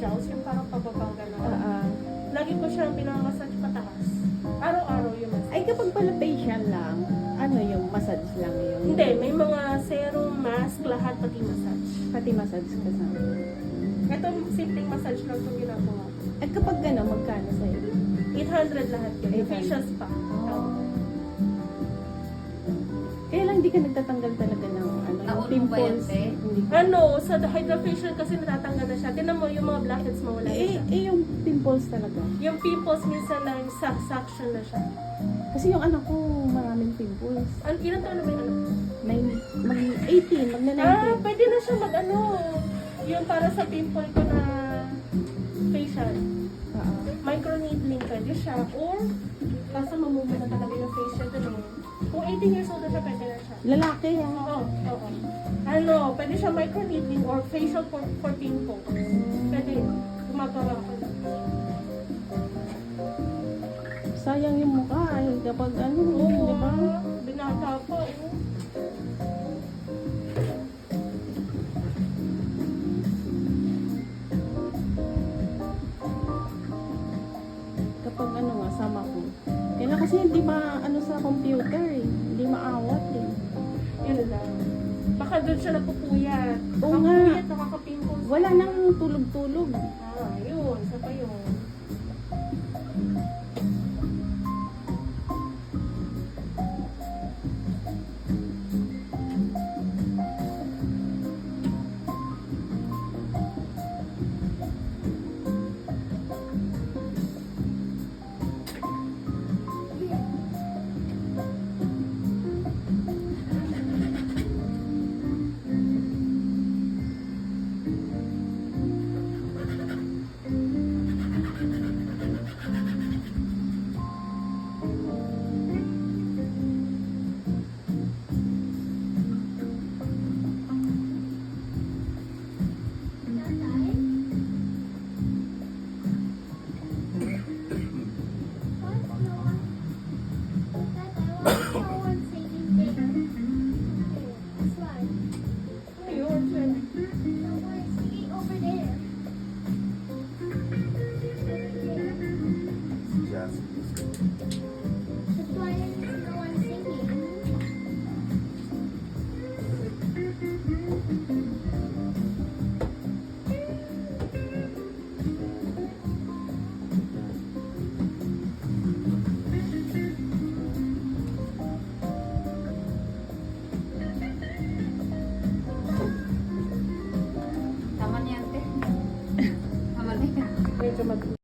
facials, yung parang pababa gano'n. Ah. Lagi ko siyang pinamassage pataas. Araw-araw yung massage. Ay, kapag pala facial lang, ano yung massage lang yung... Hindi, may mga serum, mask, lahat pati massage. Pati massage kasama. Ito, simpleng massage lang itong ginagawa ko. At kapag gano'n, magkano sa'yo? 800 lahat yun. 800. Facials pa. Oh. Kaya lang di ka nagtatanggal talaga ng ano, Taon mo pimples. ba yan, te? Hindi ka. Ano, sa hydrofacial kasi natatanggal na siya. Tinan mo, yung mga blackheads mawala na siya. Yung pimples talaga. Yung pimples minsan na yung suction na siya. Kasi yung anak ko, maraming pimples. Ilan taon na ba yung anak mo? Mag-18, magna-19. Pwede na siya mag-ano. Yung para sa pimple ko na facial. Microneedling pwede siya. Or, basta mamumula talaga yung facial. Ganun. Kung 18 years old na siya, pwede na siya. Lalaki yan. Oo, oo. Ano, pwede siya microneedling or facial for pimples. Pwede. Gumagawa ko na. Sayang yung mukha eh. Kapag ano, Oo, di ba? binata pa. Oh. Kapag ano nga, sama ko. Kaya kasi hindi ano sa computer eh. Hindi maawat eh. Yun lang. Baka doon siya napupuyat. Oo Ang nga. puyat, nakaka-pimples. Wala nang tulog-tulog. Yun. Sa pa yun. Tama niyan, te. Tama na yan. Medyo mag